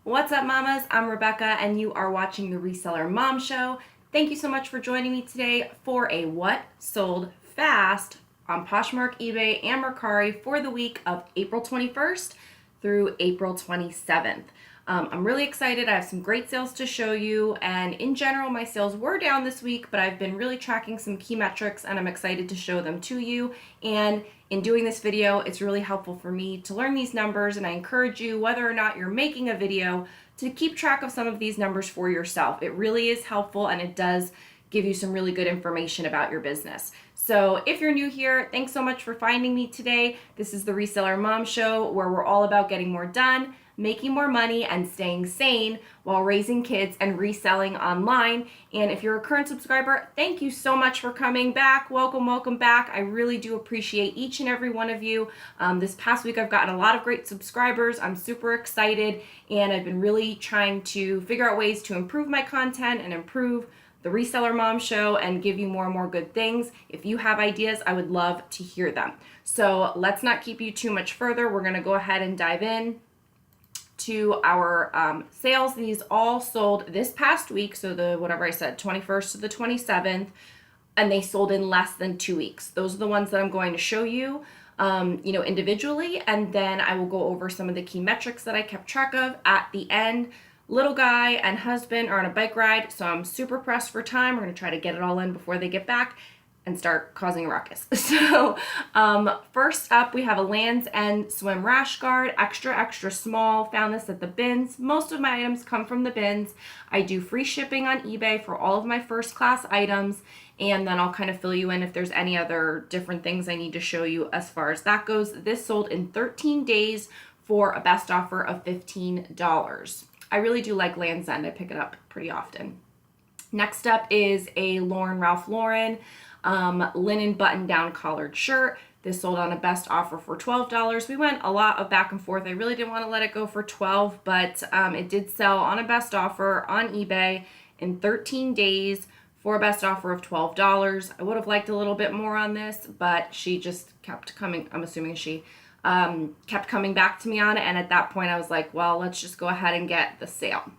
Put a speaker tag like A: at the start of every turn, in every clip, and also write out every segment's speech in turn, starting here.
A: What's up, mamas? I'm Rebecca, and you are watching the Reseller Mom Show. Thank you so much for joining me today for a What Sold Fast on Poshmark, eBay, and Mercari for the week of April 21st through April 27th. I'm really excited. I have some great sales to show you, and in general, my sales were down this week, but I've been really tracking some key metrics, and I'm excited to show them to you. And in doing this video, it's really helpful for me to learn these numbers, and I encourage you, whether or not you're making a video, to keep track of some of these numbers for yourself. It really is helpful, and it does give you some really good information about your business. So if you're new here, thanks so much for finding me today. This is the Reseller Mom Show, where we're all about getting more done, making more money, and staying sane while raising kids and reselling online. And if you're a current subscriber, thank you so much for coming back. Welcome back. I really do appreciate each and every one of you. This past week, I've gotten a lot of great subscribers. I'm super excited, and I've been really trying to figure out ways to improve my content and improve the Reseller Mom Show and give you more and more good things. If you have ideas, I would love to hear them. So let's not keep you too much further. We're gonna go ahead and dive in to our sales. These all sold this past week, so the whatever I said, 21st to the 27th, and they sold in less than 2 weeks. Those are the ones that I'm going to show you, individually, and then I will go over some of the key metrics that I kept track of at the end. Little guy and husband are on a bike ride, so I'm super pressed for time. We're gonna try to get it all in before they get back and start causing a ruckus. So first up, we have a Lands' End swim rash guard, extra small. Found this at the bins. Most of my items come from the bins. I do free shipping on eBay for all of my first class items, and then I'll kind of fill you in if there's any other different things I need to show you as far as that goes. This sold in 13 days for a best offer of $15. I really do like Lands' End. I pick it up pretty often. Next up is a Ralph Lauren linen button-down collared shirt. This sold on a best offer for $12. We went a lot of back and forth. I really didn't want to let it go for $12, but it did sell on a best offer on eBay in 13 days for a best offer of $12. I would have liked a little bit more on this, but she just kept coming. I'm assuming she kept coming back to me on it, and at that point I was like, well, let's just go ahead and get the sale.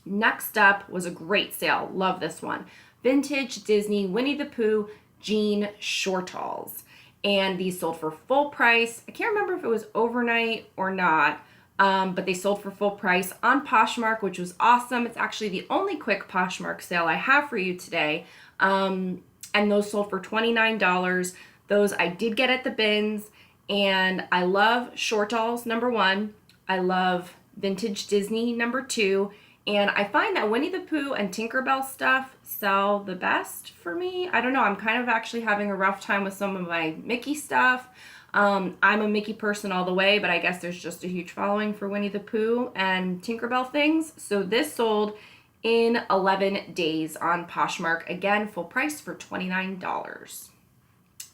A: Next up was a great sale. Love this one. Vintage Disney Winnie the Pooh jean shortalls, and these sold for full price. I can't remember if it was overnight or not, but they sold for full price on Poshmark, which was awesome. It's actually the only quick Poshmark sale I have for you today, and those sold for $29. Those I did get at the bins, and I love shortalls, number one. I love vintage Disney, number two. And I find that Winnie the Pooh and Tinkerbell stuff sell the best for me. I don't know, I'm kind of actually having a rough time with some of my Mickey stuff. I'm a Mickey person all the way, but I guess there's just a huge following for Winnie the Pooh and Tinkerbell things. So this sold in 11 days on Poshmark. Again, full price for $29.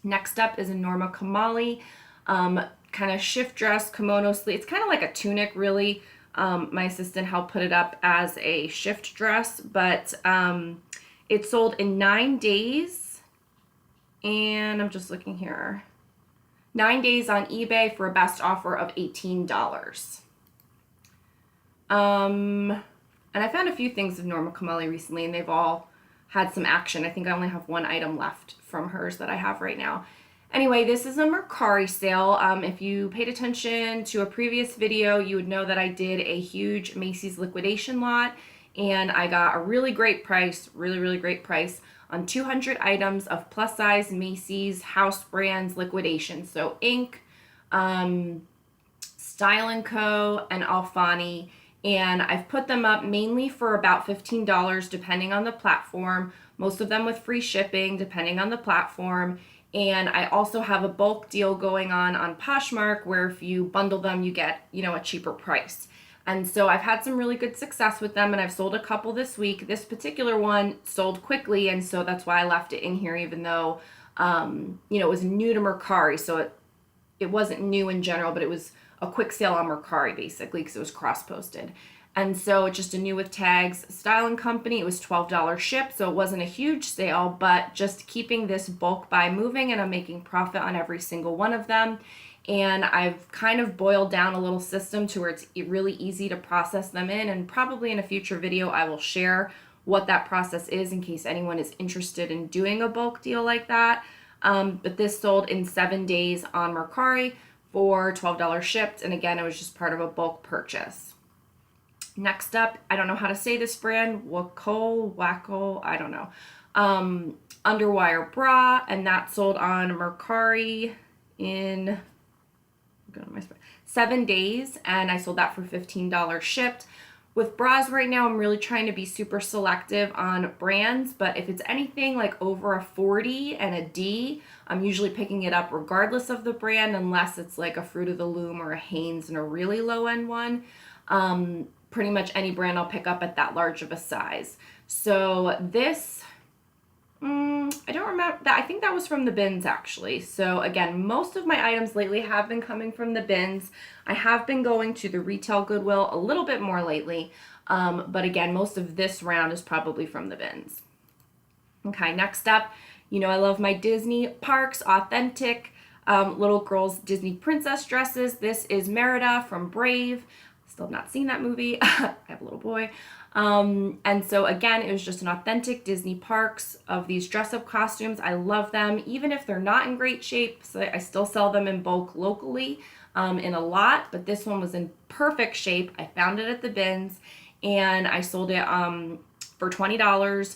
A: Next up is a Norma Kamali kind of shift dress, kimono sleeve. It's kind of like a tunic, really. My assistant helped put it up as a shift dress, but it sold in 9 days, and I'm just looking here. 9 days on eBay for a best offer of $18. And I found a few things of Norma Kamali recently, and they've all had some action. I think I only have one item left from hers that I have right now. Anyway, this is a Mercari sale. If you paid attention to a previous video, you would know that I did a huge Macy's liquidation lot, and I got a really great price, really great price on 200 items of plus size Macy's house brands liquidation. So Inc., Style & Co., and Alfani. And I've put them up mainly for about $15 depending on the platform, most of them with free shipping depending on the platform. And I also have a bulk deal going on Poshmark, where if you bundle them, you get, a cheaper price. And so I've had some really good success with them, and I've sold a couple this week. This particular one sold quickly, and so that's why I left it in here, even though, it was new to Mercari. So it wasn't new in general, but it was a quick sale on Mercari, basically, because it was cross-posted. And so it's just a new with tags Style & Company. It was $12 ship, so it wasn't a huge sale, but just keeping this bulk buy moving, and I'm making profit on every single one of them. and I've kind of boiled down a little system to where it's really easy to process them in, and probably in a future video I will share what that process is in case anyone is interested in doing a bulk deal like that. But this sold in 7 days on Mercari for $12 shipped, and again, it was just part of a bulk purchase. Next up, I don't know how to say this brand, Wacko, I don't know. Underwire Bra, and that sold on Mercari in 7 days, and I sold that for $15 shipped. With bras right now, I'm really trying to be super selective on brands, but if it's anything like over a 40 and a D, I'm usually picking it up regardless of the brand, unless it's like a Fruit of the Loom or a Hanes and a really low end one. Pretty much any brand I'll pick up at that large of a size. So this, I don't remember that. I think that was from the bins actually. So again, most of my items lately have been coming from the bins. I have been going to the retail Goodwill a little bit more lately. But again, most of this round is probably from the bins. Okay, next up, you know, I love my Disney parks, authentic little girls Disney princess dresses. This is Merida from Brave. Still have not seen that movie. I have a little boy. And so again, it was just an authentic Disney parks of these dress-up costumes. I love them, even if they're not in great shape. So I still sell them in bulk locally in a lot, but this one was in perfect shape. I found it at the bins, and I sold it for $20.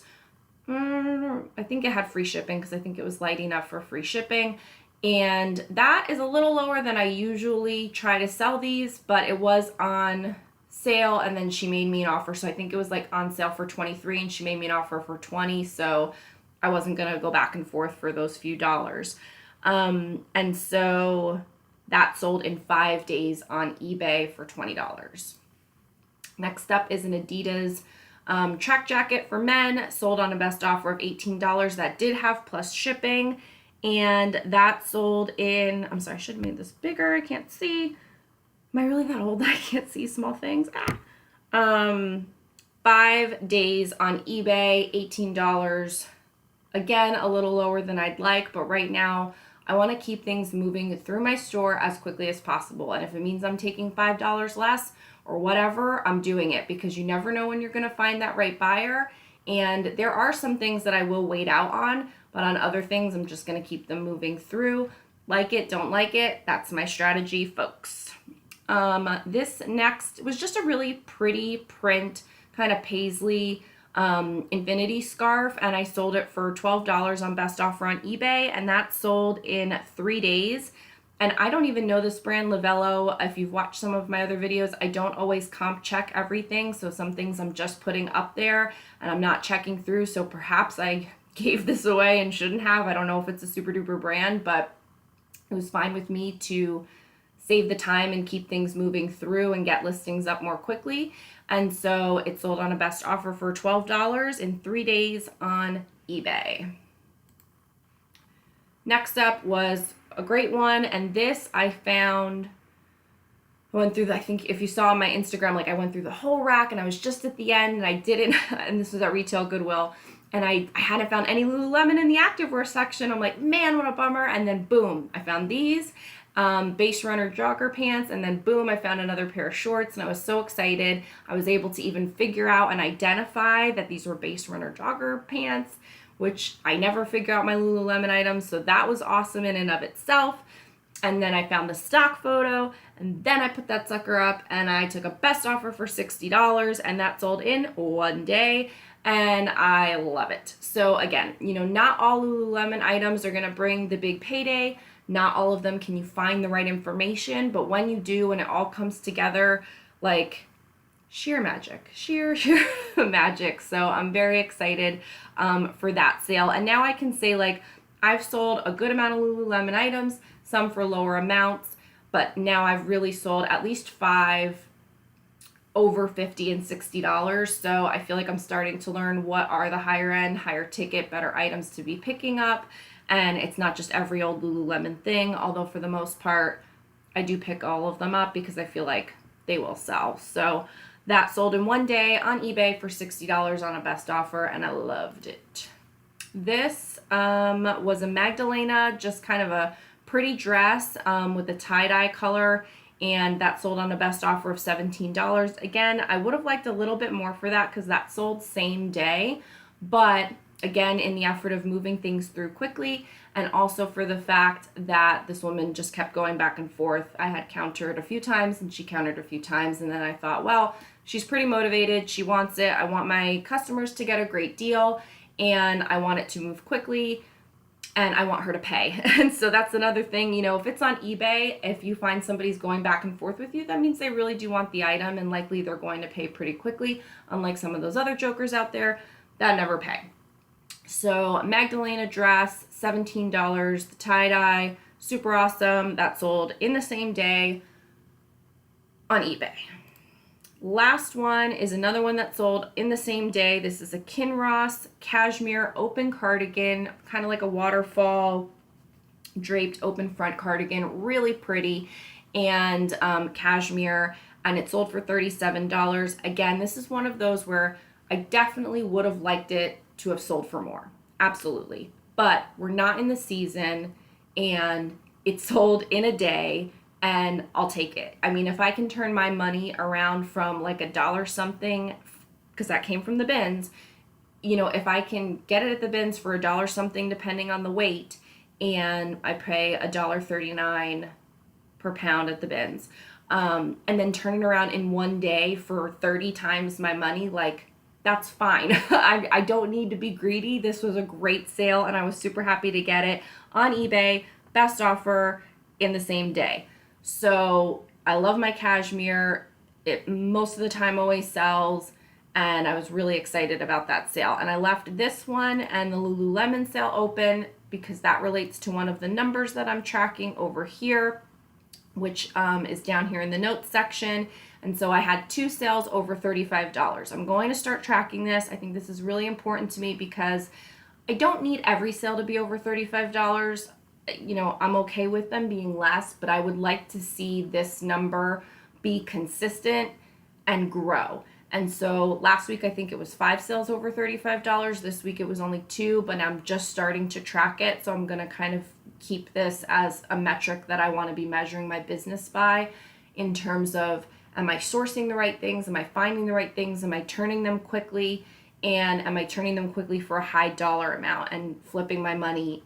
A: I think it had free shipping because I think it was light enough for free shipping. And that is a little lower than I usually try to sell these, but it was on sale, and then she made me an offer. So I think it was like on sale for $23 and she made me an offer for $20. So I wasn't going to go back and forth for those few dollars. And so that sold in 5 days on eBay for $20. Next up is an Adidas track jacket for men, sold on a best offer of $18. That did have plus shipping. And that sold in, I'm sorry, I should have made this bigger. I can't see. Am I really that old that I can't see small things? 5 days on eBay, $18. Again, a little lower than I'd like, but right now I want to keep things moving through my store as quickly as possible. And if it means I'm taking $5 less or whatever, I'm doing it, because you never know when you're going to find that right buyer. And there are some things that I will wait out on, but on other things, I'm just going to keep them moving through. Like it, don't like it. That's my strategy, folks. This next was just a really pretty print, kind of paisley infinity scarf, and I sold it for $12 on best offer on eBay, and that sold in 3 days. And I don't even know this brand, Livello. If you've watched some of my other videos, I don't always comp check everything. So some things I'm just putting up there and I'm not checking through. So perhaps I gave this away and shouldn't have. I don't know if it's a super duper brand, but it was fine with me to save the time and keep things moving through and get listings up more quickly. And so it sold on a best offer for $12 in 3 days on eBay. Next up was a great one, and this I found, I went through I think if you saw on my Instagram, like I went through the whole rack and I was just at the end and I didn't, and this was at retail Goodwill, and I hadn't found any Lululemon in the activewear section. I'm like, man, what a bummer. And then boom, I found these base runner jogger pants, and then boom, I found another pair of shorts, and I was so excited. I was able to even figure out and identify that these were base runner jogger pants, which I never figure out my Lululemon items, so that was awesome in and of itself. And then I found the stock photo, and then I put that sucker up, and I took a best offer for $60, and that sold in 1 day, and I love it. So again, you know, not all Lululemon items are gonna bring the big payday. Not all of them can you find the right information, but when you do, and it all comes together, like sheer magic, sheer magic. So I'm very excited for that sale. And now I can say, like, I've sold a good amount of Lululemon items, some for lower amounts, but now I've really sold at least 5 over $50 and $60. So I feel like I'm starting to learn what are the higher end, higher ticket, better items to be picking up. And it's not just every old Lululemon thing, although for the most part, I do pick all of them up because I feel like they will sell. So that sold in 1 day on eBay for $60 on a best offer, and I loved it. This was a Magdalena, just kind of a pretty dress with a tie-dye color, and that sold on a best offer of $17. Again, I would have liked a little bit more for that because that sold same day, but again, in the effort of moving things through quickly, and also for the fact that this woman just kept going back and forth. I had countered a few times and she countered a few times, and then I thought, well, she's pretty motivated, she wants it, I want my customers to get a great deal, and I want it to move quickly, and I want her to pay. And so that's another thing, you know, if it's on eBay, if you find somebody's going back and forth with you, that means they really do want the item, and likely they're going to pay pretty quickly, unlike some of those other jokers out there that never pay. So Magdalena Dress, $17, the tie-dye, super awesome. That sold in the same day on eBay. Last one is another one that sold in the same day. This is a Kinross cashmere open cardigan, kind of like a waterfall draped open front cardigan, really pretty, and cashmere, and it sold for $37. Again, this is one of those where I definitely would have liked it to have sold for more. Absolutely. But we're not in the season, and it sold in a day, and I'll take it. I mean, if I can turn my money around from like $1 something, because that came from the bins, you know, if I can get it at the bins for $1 something depending on the weight, and I pay $1.39 per pound at the bins, and then turn it around in one day for 30 times my money, like, that's fine. I don't need to be greedy. This was a great sale, and I was super happy to get it on eBay, best offer in the same day. So I love my cashmere. It most of the time always sells, and I was really excited about that sale. And I left this one and the Lululemon sale open because that relates to one of the numbers that I'm tracking over here, which is down here in the notes section. And so I had two sales over $35. I'm going to start tracking this. I think this is really important to me because I don't need every sale to be over $35. You know, I'm okay with them being less, but I would like to see this number be consistent and grow. And so last week, I think it was 5 sales over $35. This week it was only 2, but I'm just starting to track it. So I'm going to kind of keep this as a metric that I want to be measuring my business by, in terms of, am I sourcing the right things? Am I finding the right things? Am I turning them quickly? And am I turning them quickly for a high dollar amount and flipping my money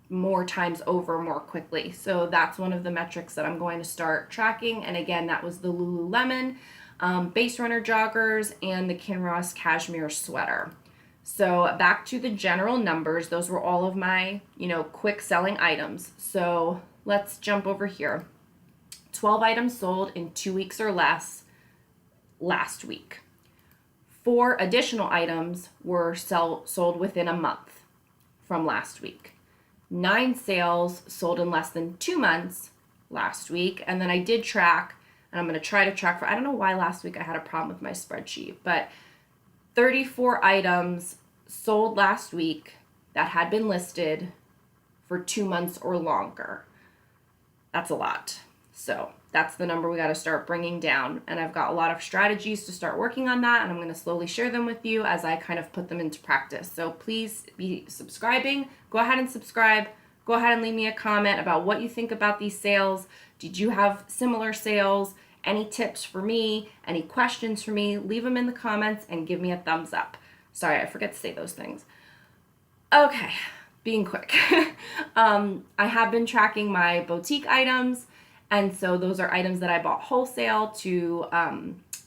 A: more times over more quickly? So that's one of the metrics that I'm going to start tracking. And again, that was the Lululemon Base Runner joggers and the Kinross cashmere sweater. So back to the general numbers. Those were all of my, you know, quick selling items. So let's jump over here. 12 items sold in 2 weeks or less last week. 4 additional items were sold within a month from last week. 9 sales sold in less than 2 months last week. And then I did track, and I'm going to try to track for, I don't know why last week I had a problem with my spreadsheet, but 34 items sold last week that had been listed for 2 months or longer. That's a lot. So that's the number we got to start bringing down. And I've got a lot of strategies to start working on that, and I'm going to slowly share them with you as I kind of put them into practice. So please be subscribing. Go ahead and subscribe. Go ahead and leave me a comment about what you think about these sales. Did you have similar sales? Any tips for me? Any questions for me? Leave them in the comments and give me a thumbs up. Sorry, I forget to say those things. Okay, being quick. I have been tracking my boutique items. And so those are items that I bought wholesale to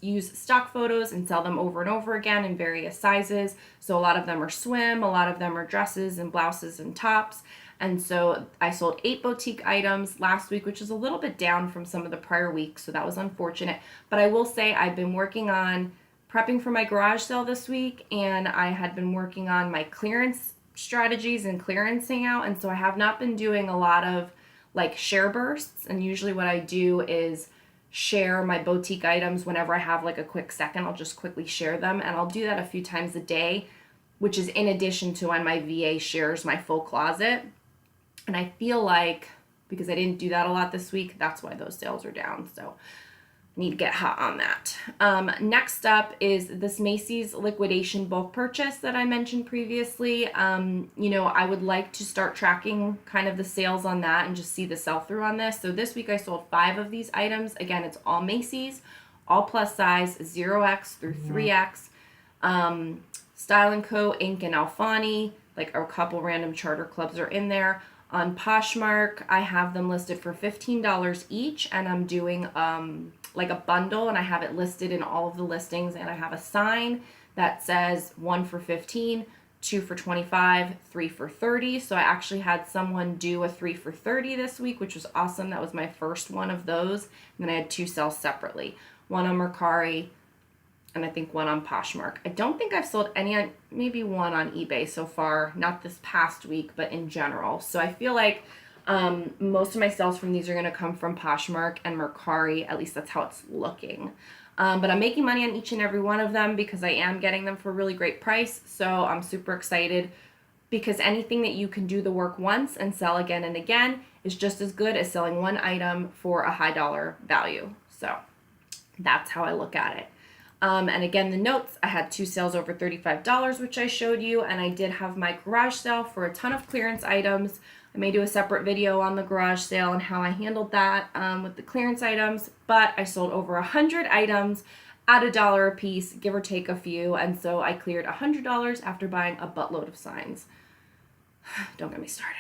A: use stock photos and sell them over and over again in various sizes. So a lot of them are swim, a lot of them are dresses and blouses and tops. And so I sold 8 boutique items last week, which is a little bit down from some of the prior weeks. So that was unfortunate. But I will say I've been working on prepping for my garage sale this week, and I had been working on my clearance strategies and clearancing out. And so I have not been doing a lot of like share bursts, and usually what I do is share my boutique items whenever I have like a quick second. I'll just quickly share them, and I'll do that a few times a day, which is in addition to when my VA shares my full closet. And I feel like because I didn't do that a lot this week, that's why those sales are down. So Need to get hot on that. Next up is this Macy's liquidation bulk purchase that I mentioned previously. I would like to start tracking kind of the sales on that and just see the sell-through on this. So this week I sold 5 of these items. Again, it's all Macy's, all plus size, 0X through 3X. Style & Co., Inc., and Alfani, like a couple random charter clubs are in there. On Poshmark, I have them listed for $15 each, and I'm doing like a bundle, and I have it listed in all of the listings, and I have a sign that says 1 for 15, 2 for 25, 3 for 30. So I actually had someone do a 3 for 30 this week, which was awesome. That was my first one of those. And then I had 2 sales separately, one on Mercari and I think 1 on Poshmark. I don't think I've sold any on, maybe 1 on eBay so far, not this past week, but in general. So I feel like most of my sales from these are going to come from Poshmark and Mercari. At least that's how it's looking. But I'm making money on each and every one of them because I am getting them for a really great price. So I'm super excited because anything that you can do the work once and sell again and again is just as good as selling one item for a high dollar value. So that's how I look at it. And again, the notes, I had 2 sales over $35, which I showed you, and I did have my garage sale for a ton of clearance items. I may do a separate video on the garage sale and how I handled that with the clearance items, but I sold over 100 items at $1 a piece, give or take a few, and so I cleared $100 after buying a buttload of signs. Don't get me started.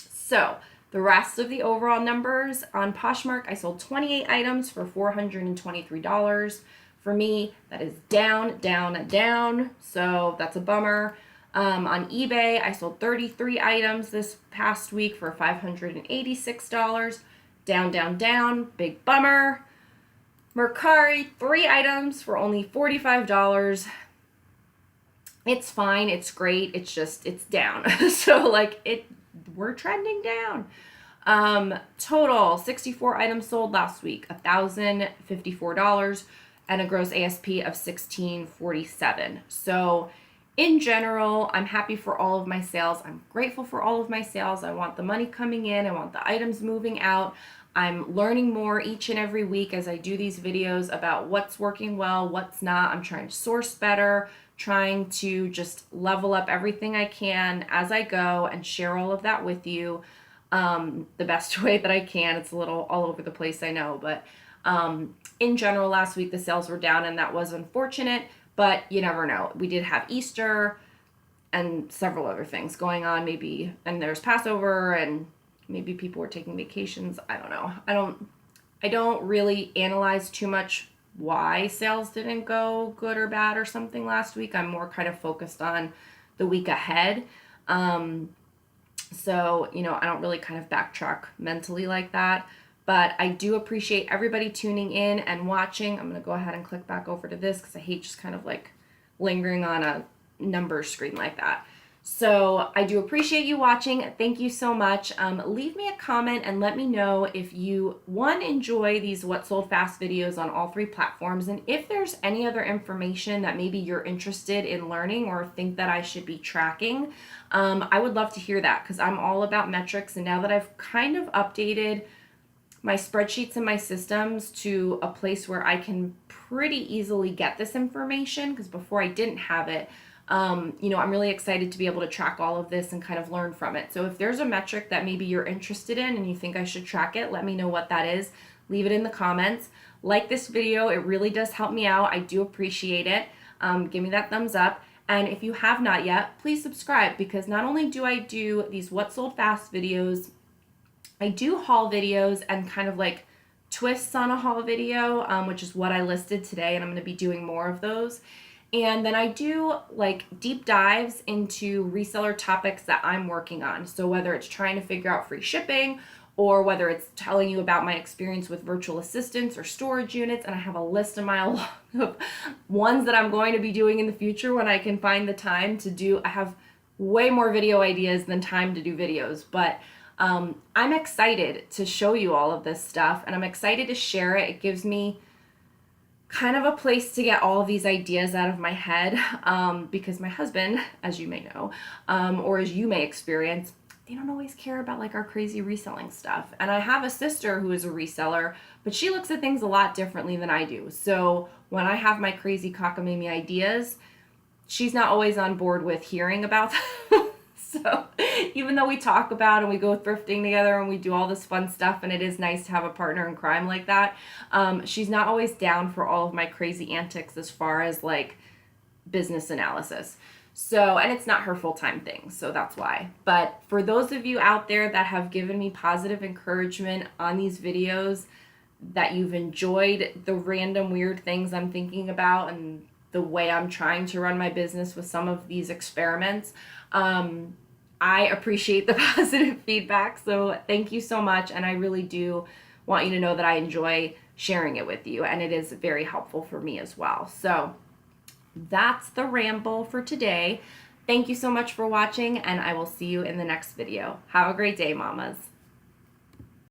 A: So the rest of the overall numbers on Poshmark, I sold 28 items for $423. For me, that is down, down, down, so that's a bummer. On eBay, I sold 33 items this past week for $586. Down, down, down, big bummer. Mercari, 3 items for only $45. It's fine, it's great, it's just, it's down. So we're trending down. Total, 64 items sold last week, $1,054, and a gross ASP of $1,647. So in general, I'm happy for all of my sales. I'm grateful for all of my sales. I want the money coming in. I want the items moving out. I'm learning more each and every week as I do these videos about what's working well, what's not. I'm trying to source better, trying to just level up everything I can as I go and share all of that with you the best way that I can. It's a little all over the place, I know, but in general, last week the sales were down, and that was unfortunate, but you never know. We did have Easter and several other things going on, maybe, and there's Passover, and maybe people were taking vacations. I don't know. I don't really analyze too much why sales didn't go good or bad or something last week. I'm more kind of focused on the week ahead. So, I don't really kind of backtrack mentally like that. But I do appreciate everybody tuning in and watching. I'm going to go ahead and click back over to this because I hate just kind of like lingering on a numbers screen like that. So I do appreciate you watching. Thank you so much. Leave me a comment and let me know if you, enjoy these What Sold Fast videos on all 3 platforms. And if there's any other information that maybe you're interested in learning or think that I should be tracking, I would love to hear that because I'm all about metrics. And now that I've kind of updated my spreadsheets and my systems to a place where I can pretty easily get this information, because before I didn't have it, I'm really excited to be able to track all of this and kind of learn from it. So if there's a metric that maybe you're interested in and you think I should track it, let me know what that is. Leave it in the comments. Like this video, it really does help me out. I do appreciate it. Give me that thumbs up. And if you have not yet, please subscribe, because not only do I do these What Sold Fast videos, I do haul videos and kind of like twists on a haul video, which is what I listed today, and I'm going to be doing more of those. And then I do like deep dives into reseller topics that I'm working on. So whether it's trying to figure out free shipping, or whether it's telling you about my experience with virtual assistants or storage units, and I have a list of my of ones that I'm going to be doing in the future when I can find the time to do. I have way more video ideas than time to do videos, but I'm excited to show you all of this stuff, and I'm excited to share it. It gives me kind of a place to get all of these ideas out of my head, because my husband, as you may know, or as you may experience, they don't always care about like our crazy reselling stuff. And I have a sister who is a reseller, but she looks at things a lot differently than I do. So when I have my crazy cockamamie ideas, she's not always on board with hearing about them. So even though we talk about and we go thrifting together and we do all this fun stuff, and it is nice to have a partner in crime like that, she's not always down for all of my crazy antics as far as like business analysis. So, and it's not her full-time thing, so that's why. But for those of you out there that have given me positive encouragement on these videos, that you've enjoyed the random weird things I'm thinking about and the way I'm trying to run my business with some of these experiments, I appreciate the positive feedback. So thank you so much. And I really do want you to know that I enjoy sharing it with you, and it is very helpful for me as well. So that's the ramble for today. Thank you so much for watching, and I will see you in the next video. Have a great day, mamas.